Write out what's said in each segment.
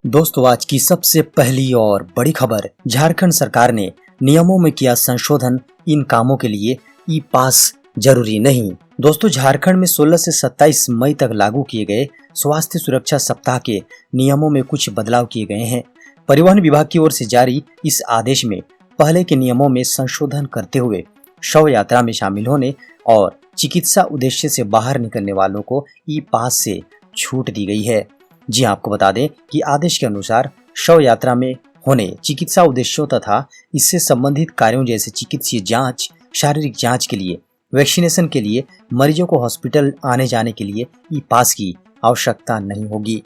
दोस्तों, आज की सबसे पहली और बड़ी खबर। झारखंड सरकार ने नियमों में किया संशोधन। इन कामों के लिए ई पास जरूरी नहीं। दोस्तों, झारखंड में 16 से 27 मई तक लागू किए गए स्वास्थ्य सुरक्षा सप्ताह के नियमों में कुछ बदलाव किए गए हैं। परिवहन विभाग की ओर से जारी इस आदेश में पहले के नियमों में संशोधन करते हुए शव यात्रा में शामिल होने और चिकित्सा उद्देश्य से बाहर निकलने वालों को ई पास से छूट दी गई है। जी आपको बता दें कि आदेश के अनुसार शव यात्रा में होने, चिकित्सा उद्देश्यों तथा इससे संबंधित कार्यों जैसे चिकित्सीय जांच, शारीरिक जांच के लिए, वैक्सीनेशन के लिए मरीजों को हॉस्पिटल आने जाने के लिए ई पास की आवश्यकता नहीं होगी।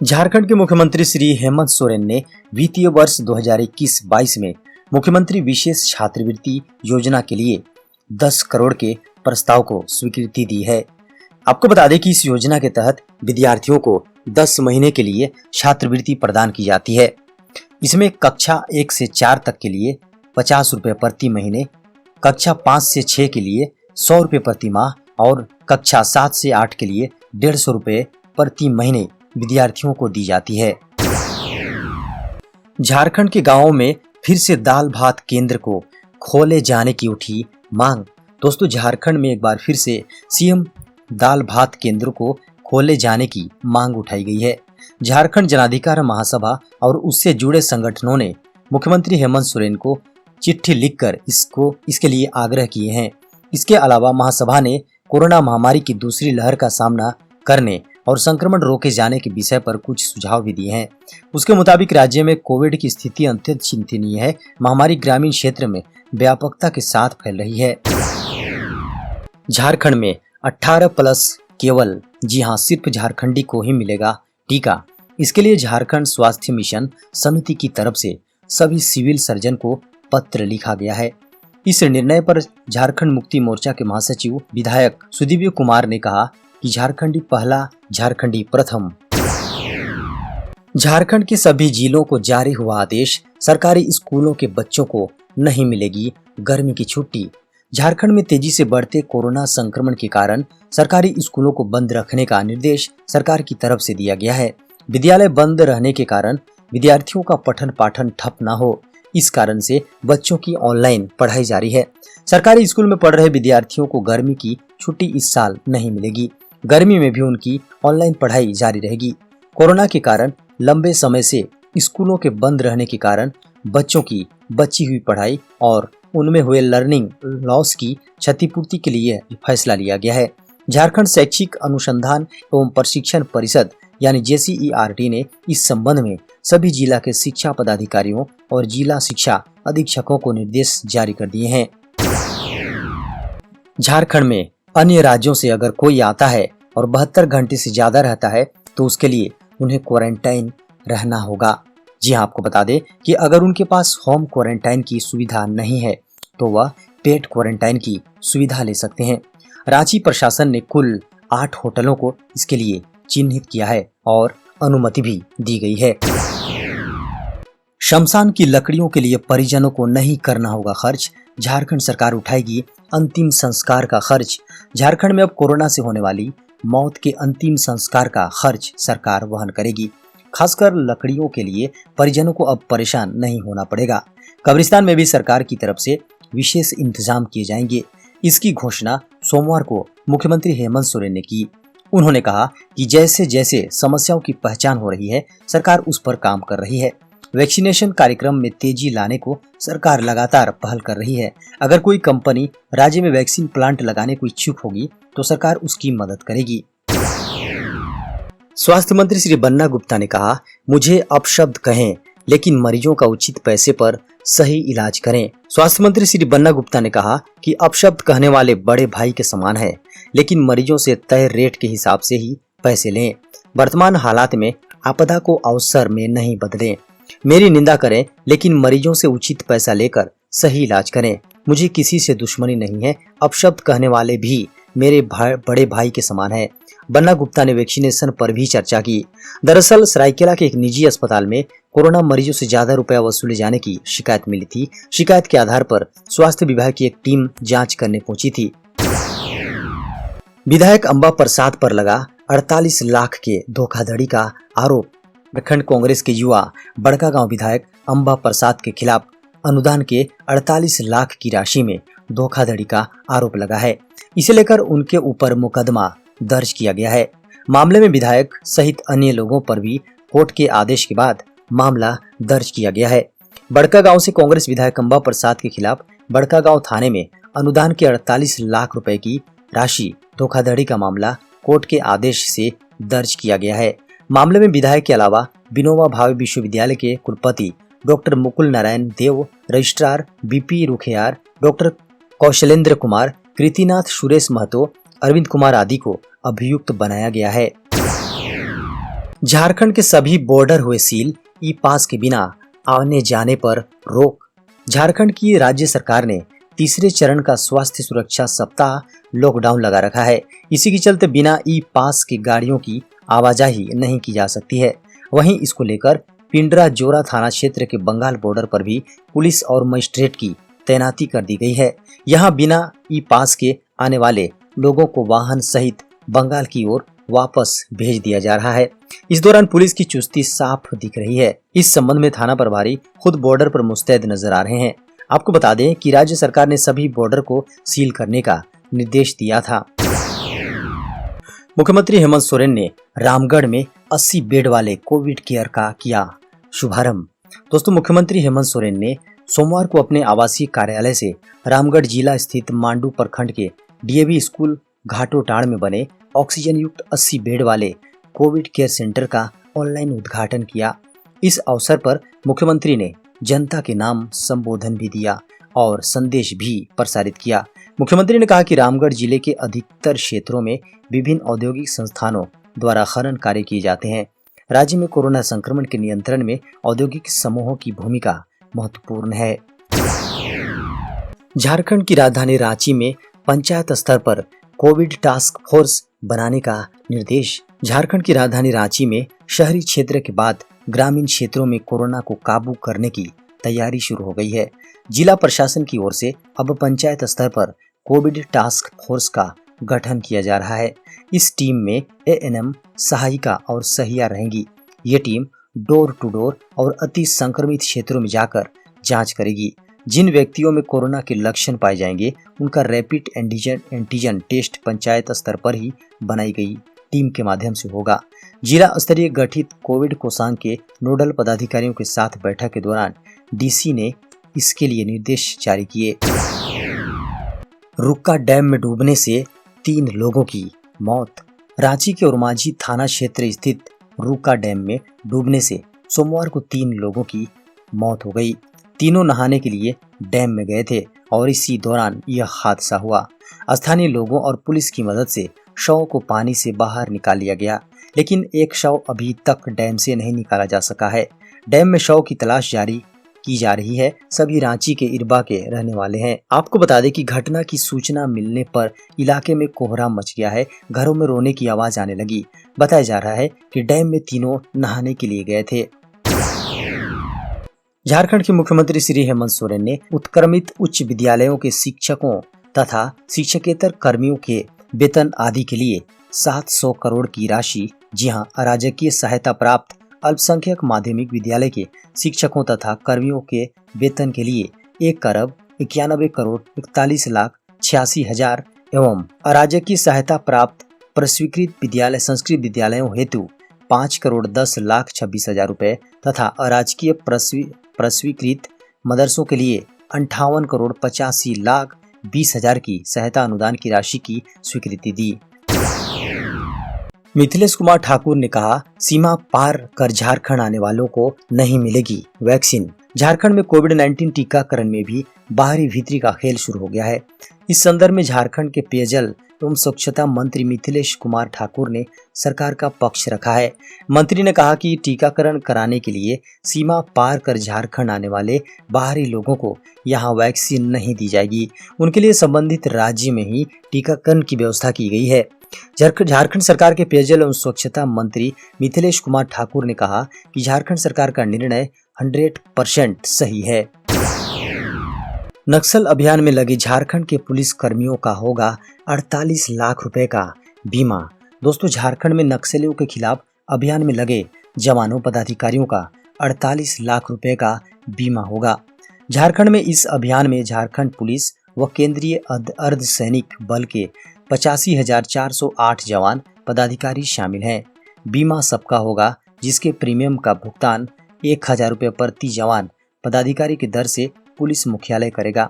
झारखंड के मुख्यमंत्री श्री हेमंत सोरेन ने वित्तीय वर्ष 2021-22 में मुख्यमंत्री विशेष छात्रवृत्ति योजना के लिए 10 करोड़ के प्रस्ताव को स्वीकृति दी है। आपको बता दें कि इस योजना के तहत विद्यार्थियों को 10 महीने के लिए छात्रवृत्ति प्रदान की जाती है। इसमें कक्षा 1 से 4 तक के लिए 50 रुपए प्रति महीने, कक्षा 5 से 6 के लिए 100 रुपए प्रति माह और कक्षा 7 से 8 के लिए 150 रुपए प्रति महीने विद्यार्थियों को दी जाती है। झारखंड के गांवों में फिर से दाल भात केंद्र को खोले जाने की उठी मांग। दोस्तों, झारखंड में एक बार फिर से सीएम दाल भात केंद्र को खोले जाने की मांग उठाई गई है। झारखंड जनाधिकार महासभा और उससे जुड़े संगठनों ने मुख्यमंत्री हेमंत सोरेन को चिट्ठी लिखकर इसके लिए आग्रह किए हैं। इसके अलावा महासभा ने कोरोना महामारी की दूसरी लहर का सामना करने और संक्रमण रोके जाने के विषय पर कुछ सुझाव भी दिए हैं। उसके मुताबिक राज्य में कोविड की स्थिति अत्यंत चिंतनीय है। महामारी ग्रामीण क्षेत्र में व्यापकता के साथ फैल रही है। झारखंड में 18+ केवल, जी हां, सिर्फ झारखंडी को ही मिलेगा टीका। इसके लिए झारखंड स्वास्थ्य मिशन समिति की तरफ से सभी सिविल सर्जन को पत्र लिखा गया है। इस निर्णय पर झारखंड मुक्ति मोर्चा के महासचिव विधायक सुदीव्य कुमार ने कहा कि झारखंडी पहला, झारखंडी प्रथम। झारखंड के सभी जिलों को जारी हुआ आदेश। सरकारी स्कूलों के बच्चों को नहीं मिलेगी गर्मी की छुट्टी। झारखंड में तेजी से बढ़ते कोरोना संक्रमण के कारण सरकारी स्कूलों को बंद रखने का निर्देश सरकार की तरफ से दिया गया है। विद्यालय बंद रहने के कारण विद्यार्थियों का पठन पाठन ठप न हो, इस कारण से बच्चों की ऑनलाइन पढ़ाई जारी है। सरकारी स्कूल में पढ़ रहे विद्यार्थियों को गर्मी की छुट्टी इस साल नहीं मिलेगी। गर्मी में भी उनकी ऑनलाइन पढ़ाई जारी रहेगी। कोरोना के कारण लंबे समय से स्कूलों के बंद रहने के कारण बच्चों की बची हुई पढ़ाई और उनमें हुए लर्निंग लॉस की क्षतिपूर्ति के लिए फैसला लिया गया है। झारखंड शैक्षिक अनुसंधान एवं प्रशिक्षण परिषद यानी JCERT ने इस संबंध में सभी जिला के शिक्षा पदाधिकारियों और जिला शिक्षा अधीक्षकों को निर्देश जारी कर दिए हैं। झारखंड में अन्य राज्यों से अगर कोई आता है और 72 घंटे से ज्यादा रहता है तो उसके लिए उन्हें क्वारंटाइन रहना होगा। जी हाँ, आपको बता दें कि अगर उनके पास होम क्वारंटाइन की सुविधा नहीं है तो वह पेड क्वारंटाइन की सुविधा ले सकते हैं। रांची प्रशासन ने कुल 8 होटलों को इसके लिए चिन्हित किया है और अनुमति भी दी गई है। शमशान की लकड़ियों के लिए परिजनों को नहीं करना होगा खर्च। झारखंड सरकार उठाएगी अंतिम संस्कार का खर्च। झारखंड में अब कोरोना से होने वाली मौत के अंतिम संस्कार का खर्च सरकार वहन करेगी। खासकर लकड़ियों के लिए परिजनों को अब परेशान नहीं होना पड़ेगा। कब्रिस्तान में भी सरकार की तरफ से विशेष इंतजाम किए जाएंगे। इसकी घोषणा सोमवार को मुख्यमंत्री हेमंत सोरेन ने की। उन्होंने कहा कि जैसे जैसे समस्याओं की पहचान हो रही है, सरकार उस पर काम कर रही है। वैक्सीनेशन कार्यक्रम में तेजी लाने को सरकार लगातार पहल कर रही है। अगर कोई कंपनी राज्य में वैक्सीन प्लांट लगाने को इच्छुक होगी तो सरकार उसकी मदद करेगी। स्वास्थ्य मंत्री श्री बन्ना गुप्ता ने कहा, मुझे अपशब्द कहें लेकिन मरीजों का उचित पैसे पर सही इलाज करें। स्वास्थ्य मंत्री श्री बन्ना गुप्ता ने कहा कि अपशब्द कहने वाले बड़े भाई के समान है, लेकिन मरीजों से तय रेट के हिसाब से ही पैसे लें। वर्तमान हालात में आपदा को अवसर में नहीं बदलें। मेरी निंदा करें लेकिन मरीजों से उचित पैसा लेकर सही इलाज करें। मुझे किसी से दुश्मनी नहीं है। अपशब्द कहने वाले भी मेरे बड़े भाई के समान है। बन्ना गुप्ता ने वैक्सीनेशन पर भी चर्चा की। दरअसल सरायकेला के एक निजी अस्पताल में कोरोना मरीजों से ज्यादा रुपया वसूले जाने की शिकायत मिली थी। शिकायत के आधार पर स्वास्थ्य विभाग की एक टीम जांच करने पहुंची थी। विधायक अंबा प्रसाद पर लगा 48 लाख के धोखाधड़ी का आरोप। झारखंड कांग्रेस के युवा बड़कागांव विधायक अंबा प्रसाद के खिलाफ अनुदान के 48 लाख की राशि में धोखाधड़ी का आरोप लगा है। इसे लेकर उनके ऊपर मुकदमा दर्ज किया गया है। मामले में विधायक सहित अन्य लोगों पर भी कोर्ट के आदेश के बाद मामला दर्ज किया गया है। बड़कागांव से कांग्रेस विधायक अंबा प्रसाद के खिलाफ बड़कागांव थाने में अनुदान के 48 लाख रुपए की राशि धोखाधड़ी का मामला कोर्ट के आदेश से दर्ज किया गया है। मामले में विधायक के अलावा विनोबा भावे विश्वविद्यालय के कुलपति doctor Mukul Narayan Dev, registrar BP Rukhiyar, doctor Kaushlendra Kumar, Kritinath, Suresh Mahto, Arvind Kumar आदि को अभियुक्त बनाया गया है। झारखंड के सभी बॉर्डर हुए सील, ई पास के बिना आने जाने पर रोक। झारखंड की राज्य सरकार ने तीसरे चरण का स्वास्थ्य सुरक्षा सप्ताह लॉकडाउन लगा रखा है। इसी के चलते बिना ई पास के गाड़ियों की आवाजाही नहीं की जा सकती है। वहीं इसको लेकर पिंडरा जोरा थाना क्षेत्र के बंगाल बॉर्डर पर भी पुलिस और मजिस्ट्रेट की तैनाती कर दी गई है। यहां बिना ई पास के आने वाले लोगों को वाहन सहित बंगाल की ओर वापस भेज दिया जा रहा है। इस दौरान पुलिस की चुस्ती साफ दिख रही है। इस संबंध में थाना प्रभारी खुद बॉर्डर पर मुस्तैद नजर आ रहे हैं। आपको बता दें कि राज्य सरकार ने सभी बॉर्डर को सील करने का निर्देश दिया था। मुख्यमंत्री हेमंत सोरेन ने रामगढ़ में 80 बेड वाले कोविड केयर का किया शुभारंभ। दोस्तों, मुख्यमंत्री हेमंत सोरेन ने सोमवार को अपने आवासीय कार्यालय से रामगढ़ जिला स्थित मांडू प्रखंड के डीएवी स्कूल घाटोटाड़ में बने ऑक्सीजन युक्त 80 बेड वाले कोविड केयर सेंटर का ऑनलाइन उद्घाटन किया। इस अवसर पर मुख्यमंत्री ने जनता के नाम संबोधन भी दिया और संदेश भी प्रसारित किया। मुख्यमंत्री ने कहा कि रामगढ़ जिले के अधिकतर क्षेत्रों में विभिन्न औद्योगिक संस्थानों द्वारा खनन कार्य किए जाते हैं। राज्य में कोरोना संक्रमण के नियंत्रण में औद्योगिक समूहों की भूमिका महत्वपूर्ण है। झारखंड की राजधानी रांची में पंचायत स्तर पर कोविड टास्क फोर्स बनाने का निर्देश। झारखंड की राजधानी रांची में शहरी क्षेत्र के बाद ग्रामीण क्षेत्रों में कोरोना को काबू करने की तैयारी शुरू हो गई है। जिला प्रशासन की ओर से अब पंचायत स्तर पर कोविड टास्क फोर्स का गठन किया जा रहा है। इस टीम में एएनएम, सहायिका और सहिया रहेंगी। ये टीम डोर टू डोर और अति संक्रमित क्षेत्रों में जाकर जांच करेगी। जिन व्यक्तियों में कोरोना के लक्षण पाए जाएंगे उनका रैपिड एंटीजन टेस्ट पंचायत स्तर पर ही बनाई गई टीम के माध्यम से होगा। जिला स्तरीय गठित कोविड कोषांग के नोडल पदाधिकारियों के साथ बैठक के दौरान डीसी ने इसके लिए निर्देश जारी किए। रुक्का डैम में डूबने से 3 लोगों की मौत। रांची के ओरमांझी थाना क्षेत्र स्थित रुक्का डैम में डूबने से सोमवार को 3 लोगों की मौत हो गई। तीनों नहाने के लिए डैम में गए थे और इसी दौरान यह हादसा हुआ। स्थानीय लोगों और पुलिस की मदद से शव को पानी से बाहर निकाल लिया गया, लेकिन एक शव अभी तक डैम से नहीं निकाला जा सका है। डैम में शव की तलाश जारी की जा रही है। सभी रांची के इरबा के रहने वाले हैं। आपको बता दें कि घटना की सूचना मिलने पर इलाके में कोहराम मच गया है। घरों में रोने की आवाज आने लगी। बताया जा रहा है कि डैम में तीनों नहाने के लिए गए थे। झारखंड के मुख्यमंत्री श्री हेमंत सोरेन ने उत्क्रमित उच्च विद्यालयों के शिक्षकों तथा शिक्षकेतर कर्मियों के वेतन आदि के लिए 700 करोड़ की राशि, जी हां, अराजकीय सहायता प्राप्त अल्पसंख्यक माध्यमिक विद्यालय के शिक्षकों तथा कर्मियों के वेतन के लिए 1,91 करोड़ 41 लाख 86 हजार एवं अराजकीय सहायता प्राप्त प्रस्वीकृत विद्यालय संस्कृत विद्यालयों हेतु 5 करोड़ 10 लाख 26 हजार रुपए तथा अराजकीय प्रस्वीकृत मदरसों के लिए 58 करोड़ 85 लाख 20 हजार की सहायता अनुदान की राशि की स्वीकृति दी। मिथिलेश कुमार ठाकुर ने कहा, सीमा पार कर झारखंड आने वालों को नहीं मिलेगी वैक्सीन। झारखंड में कोविड-19 टीकाकरण में भी बाहरी भीतरी का खेल शुरू हो गया है। इस संदर्भ में झारखंड के पेयजल एवं स्वच्छता मंत्री मिथिलेश कुमार ठाकुर ने सरकार का पक्ष रखा है। मंत्री ने कहा कि टीकाकरण कराने के लिए सीमा पार कर झारखंड आने वाले बाहरी लोगों को यहां वैक्सीन नहीं दी जाएगी। उनके लिए संबंधित राज्य में ही टीकाकरण की व्यवस्था की गई है। झारखंड सरकार के पेयजल एवं स्वच्छता मंत्री मिथिलेश कुमार ठाकुर ने कहा कि झारखंड सरकार का निर्णय 100% सही है। नक्सल अभियान में लगे झारखंड के पुलिस कर्मियों का होगा 48 लाख रुपए का बीमा। दोस्तों, झारखंड में नक्सलियों के खिलाफ अभियान में लगे जवानों पदाधिकारियों का 48 लाख रुपए का बीमा होगा। झारखंड में इस अभियान में झारखंड पुलिस व केंद्रीय अर्धसैनिक बल के 85,408 जवान पदाधिकारी शामिल हैं। बीमा सबका होगा, जिसके प्रीमियम का भुगतान 1,000 रुपये प्रति जवान पदाधिकारी की दर से पुलिस मुख्यालय करेगा।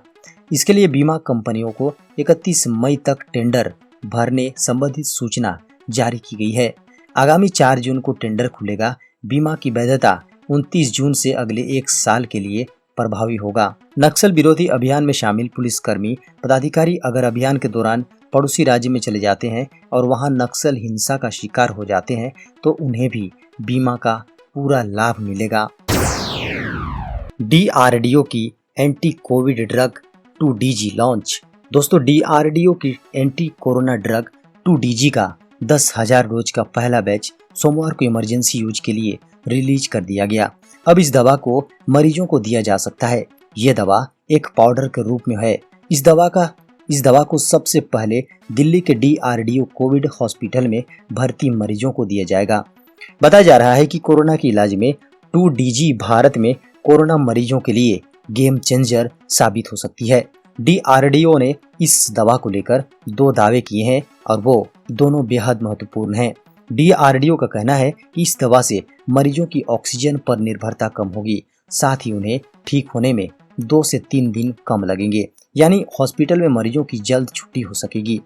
इसके लिए बीमा कंपनियों को 31 मई तक टेंडर भरने संबंधित सूचना जारी की गई है। आगामी 4 जून को टेंडर खुलेगा। बीमा की वैधता 29 जून से अगले 1 साल के लिए प्रभावी होगा। नक्सल विरोधी अभियान में शामिल पुलिसकर्मी पदाधिकारी अगर अभियान के दौरान पड़ोसी राज्य में चले जाते हैं और वहां नक्सल हिंसा का शिकार हो जाते हैं तो उन्हें भी बीमा का पूरा लाभ मिलेगा। DRDO की anti Covid drug 2DG launch. दोस्तों, DRDO की एंटी कोरोना ड्रग 2DG का 10,000 डोज का पहला बैच सोमवार को इमरजेंसी यूज के लिए रिलीज कर दिया गया। अब इस दवा को मरीजों को दिया जा सकता है। यह दवा एक पाउडर के रूप में है। इस दवा को सबसे पहले दिल्ली के DRDO कोविड हॉस्पिटल में भर्ती मरीजों को दिया जाएगा। बताया जा रहा है कि कोरोना के इलाज में 2DG भारत में कोरोना मरीजों के लिए गेम चेंजर साबित हो सकती है। DRDO ने इस दवा को लेकर 2 दावे किए हैं और वो दोनों बेहद महत्वपूर्ण हैं। DRDO का कहना है कि इस दवा से मरीजों की ऑक्सीजन पर निर्भरता कम होगी, साथ ही उन्हें ठीक होने में 2 से 3 दिन कम लगेंगे, यानी हॉस्पिटल में मरीजों की जल्द छुट्टी हो सकेगी।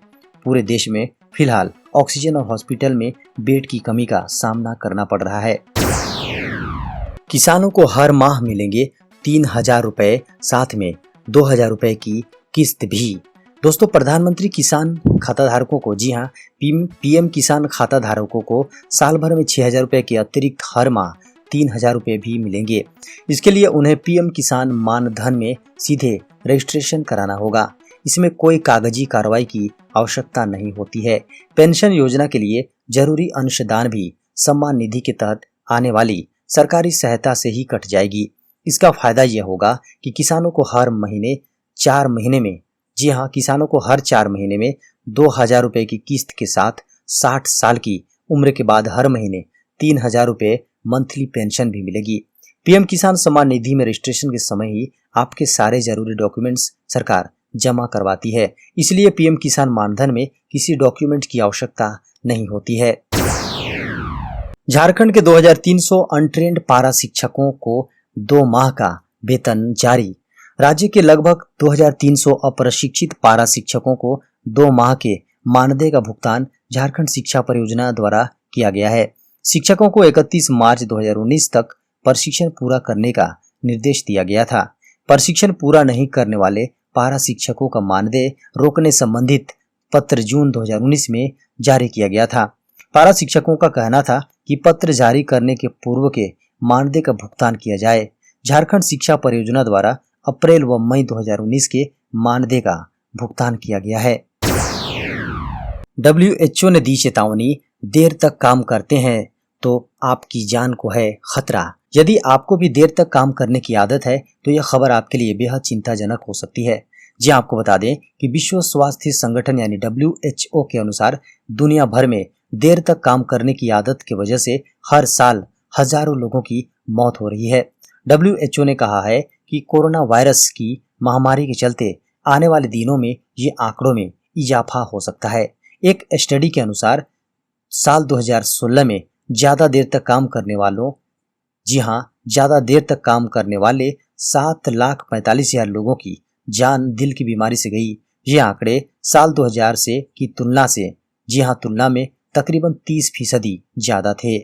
पूरे देश में फिलहाल ऑक्सीजन और हॉस्पिटल में बेड की कमी का सामना करना पड़ रहा है। किसानों को हर माह मिलेंगे 3,000 रुपए, साथ में 2,000 रुपए की किस्त भी। दोस्तों, प्रधानमंत्री किसान खाता धारकों को, जी हाँ, PM किसान खाता धारकों को साल भर में 6,000 रुपए के अतिरिक्त हर माह 3,000 रुपए भी मिलेंगे। इसके लिए उन्हें PM किसान मानधन में सीधे रजिस्ट्रेशन कराना होगा। इसमें कोई कागजी कार्रवाई की आवश्यकता नहीं होती है। पेंशन योजना के लिए जरूरी अंशदान भी सम्मान निधि के तहत आने वाली सरकारी सहायता से ही कट जाएगी। इसका फायदा यह होगा कि किसानों को हर 4 महीने में, जी हाँ, किसानों को हर 4 महीने में 2,000 रुपए की किस्त के साथ 60 साल की उम्र के बाद हर महीने 3,000 रुपए मंथली पेंशन भी मिलेगी। PM किसान सम्मान निधि में रजिस्ट्रेशन के समय ही आपके सारे जरूरी डॉक्यूमेंट्स सरकार जमा करवाती है, इसलिए PM किसान मानधन में किसी डॉक्यूमेंट की आवश्यकता नहीं होती है। झारखंड के 2,300 अनट्रेंड पारा शिक्षकों को 2 माह का वेतन जारी। राज्य के लगभग 2,300 अप्रशिक्षित पारा शिक्षकों को 2 माह के मानदेय का भुगतान झारखंड शिक्षा परियोजना द्वारा किया गया है। शिक्षकों को 31 मार्च 2019 तक प्रशिक्षण पूरा करने का निर्देश दिया गया था। प्रशिक्षण पूरा नहीं करने वाले पारा शिक्षकों का मानदेय रोकने संबंधित पत्र जून 2019 में जारी किया गया था। पारा शिक्षकों का कहना था कि पत्र जारी करने के पूर्व के मानदेय का भुगतान किया जाए। झारखंड शिक्षा परियोजना द्वारा अप्रैल व मई 2019 के मानदेय का भुगतान किया गया है। WHO ने दी चेतावनी, देर तक काम करते हैं तो आपकी जान को है खतरा। यदि आपको भी देर तक काम करने की आदत है तो यह खबर आपके लिए बेहद चिंताजनक हो सकती है। जी आपको बता दें कि विश्व स्वास्थ्य संगठन यानी WHO के अनुसार दुनिया भर में देर तक काम करने की आदत की वजह से हर साल हजारों लोगों की मौत हो रही है। WHO ने कहा है कि कोरोना वायरस की महामारी के चलते आने वाले दिनों में ये आंकड़ों में इजाफा हो सकता है। एक स्टडी के अनुसार साल 2016 में ज्यादा देर तक काम करने वालों, जी हाँ, ज्यादा देर तक काम करने वाले 7,45,000 लोगों की जान दिल की बीमारी से गई। ये आंकड़े साल 2000 से की तुलना से, जी हाँ, तुलना में तकरीबन 30% ज्यादा थे।